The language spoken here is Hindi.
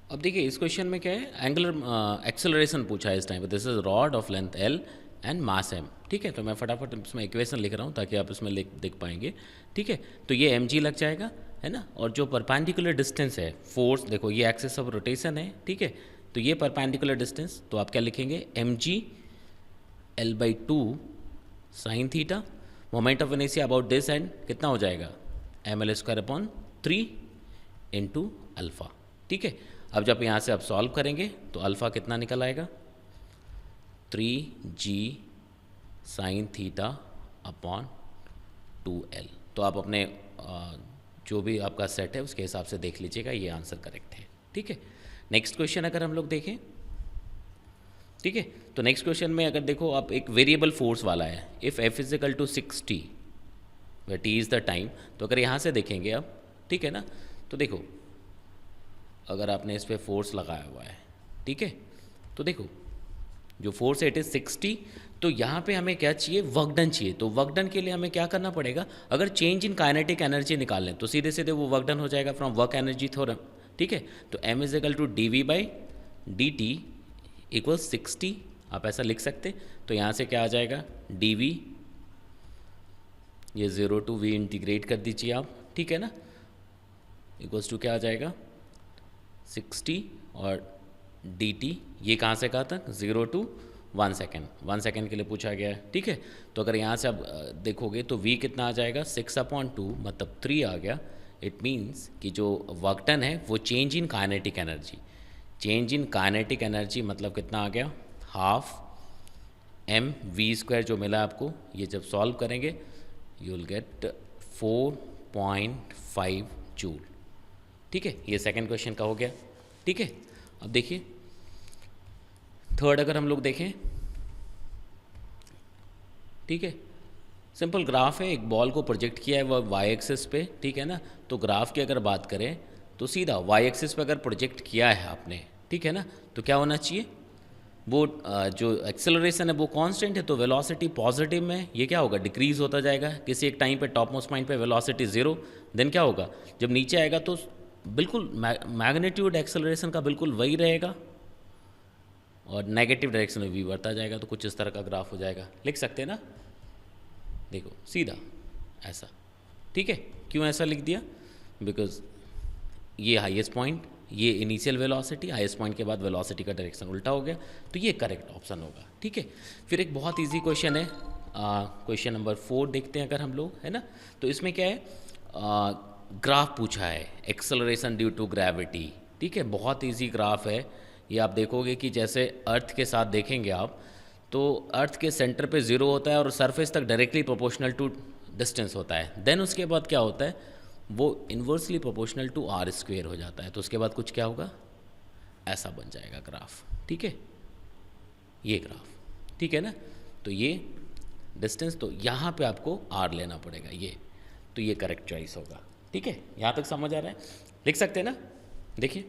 अब देखिए इस क्वेश्चन में क्या है, एंगुलर एक्सेलरेशन पूछा है इस टाइम पे। This is rod of length L and mass M. ठीक है, तो मैं फटाफट इसमें इक्वेशन लिख रहा हूँ ताकि आप इसमें लिख देख पाएंगे। ठीक है, तो ये एम जी लग जाएगा, है ना। और जो परपेंडिकुलर डिस्टेंस है, फोर्स देखो ये एक्सिस ऑफ रोटेशन है। ठीक है, तो ये परपेंडिकुलर डिस्टेंस, तो आप क्या लिखेंगे, M G L by two sine theta. Moment of inertia about this end कितना हो जाएगा, M L square upon 3 into alpha. ठीक है, अब जब यहाँ से आप सॉल्व करेंगे तो अल्फ़ा कितना निकल आएगा, 3g sine theta upon 2l। तो आप अपने जो भी आपका सेट है उसके हिसाब से देख लीजिएगा, ये आंसर करेक्ट है। ठीक है, नेक्स्ट क्वेश्चन अगर हम लोग देखें, ठीक है, तो नेक्स्ट क्वेश्चन में अगर देखो आप, एक वेरिएबल फोर्स वाला है, if F is equal to 60 where T is the time. तो अगर यहाँ से देखेंगे आप, ठीक है ना, तो देखो अगर आपने इस पर फोर्स लगाया हुआ है, ठीक है, तो देखो जो फोर्स है इट इज़ 60। तो यहाँ पे हमें क्या चाहिए, वर्क डन चाहिए। तो वर्क डन के लिए हमें क्या करना पड़ेगा, अगर चेंज इन काइनेटिक एनर्जी निकाल लें तो सीधे सीधे वो वर्क डन हो जाएगा फ्रॉम वर्क एनर्जी थ्योरम। ठीक है, तो M is equal to D V by D T equal 60, आप ऐसा लिख सकते। तो यहाँ से क्या आ जाएगा, डी वी, ये 0 टू वी इंटीग्रेट कर दीजिए आप, ठीक है ना, इक्वल्स टू क्या आ जाएगा 60, और डी टी ये कहाँ से कहाँ तक, 0 टू 1 सेकेंड, 1 सेकेंड के लिए पूछा गया है। ठीक है, तो अगर यहाँ से आप देखोगे तो v कितना आ जाएगा, 6/2 मतलब 3 आ गया। इट मीन्स कि जो वर्क डन है वो change in kinetic energy, change in kinetic energy मतलब कितना आ गया, हाफ एम वी स्क्वायर जो मिला आपको, ये जब सॉल्व करेंगे यू विल गेट 4.5 जूल। ठीक है, ये सेकंड क्वेश्चन का हो गया। ठीक है, अब देखिए थर्ड अगर हम लोग देखें, ठीक है, सिंपल ग्राफ है, एक बॉल को प्रोजेक्ट किया है वह वाई एक्सिस पे, ठीक है ना। तो ग्राफ की अगर बात करें तो सीधा वाई एक्सिस पे अगर प्रोजेक्ट किया है आपने, ठीक है ना, तो क्या होना चाहिए, वो जो एक्सेलरेशन है वो कांस्टेंट है, तो वेलोसिटी पॉजिटिव में, ये क्या होगा, डिक्रीज होता जाएगा। किसी एक टाइम पे टॉप मोस्ट पॉइंट पे वेलोसिटी 0, देन क्या होगा, जब नीचे आएगा तो बिल्कुल मैग्नीट्यूड एक्सेलरेशन का बिल्कुल वही रहेगा, और नेगेटिव डायरेक्शन में भी बढ़ता जाएगा। तो कुछ इस तरह का ग्राफ हो जाएगा, लिख सकते हैं ना, देखो सीधा ऐसा। ठीक है, क्यों ऐसा लिख दिया, बिकॉज ये हाईएस्ट पॉइंट, ये इनिशियल वेलोसिटी, हाईएस्ट पॉइंट के बाद वेलोसिटी का डायरेक्शन उल्टा हो गया, तो ये करेक्ट ऑप्शन होगा। ठीक है, फिर एक बहुत इजी क्वेश्चन है, क्वेश्चन नंबर 4 देखते हैं अगर हम लोग, है ना। तो इसमें क्या है, ग्राफ पूछा है, एक्सेलरेशन ड्यू टू ग्रेविटी। ठीक है, बहुत इजी ग्राफ है ये। आप देखोगे कि जैसे अर्थ के साथ देखेंगे आप, तो अर्थ के सेंटर पे 0 होता है और सरफेस तक डायरेक्टली प्रोपोर्शनल टू डिस्टेंस होता है। देन उसके बाद क्या होता है, वो inversely proportional to R square हो जाता है। तो उसके बाद कुछ क्या होगा, ऐसा बन जाएगा ग्राफ। ठीक है, ये ग्राफ, ठीक है ना। तो ये डिस्टेंस, तो यहाँ पे आपको आर लेना पड़ेगा ये, तो ये करेक्ट चॉइस होगा। ठीक है, यहाँ तक समझ आ रहा है, लिख सकते हैं ना। देखिए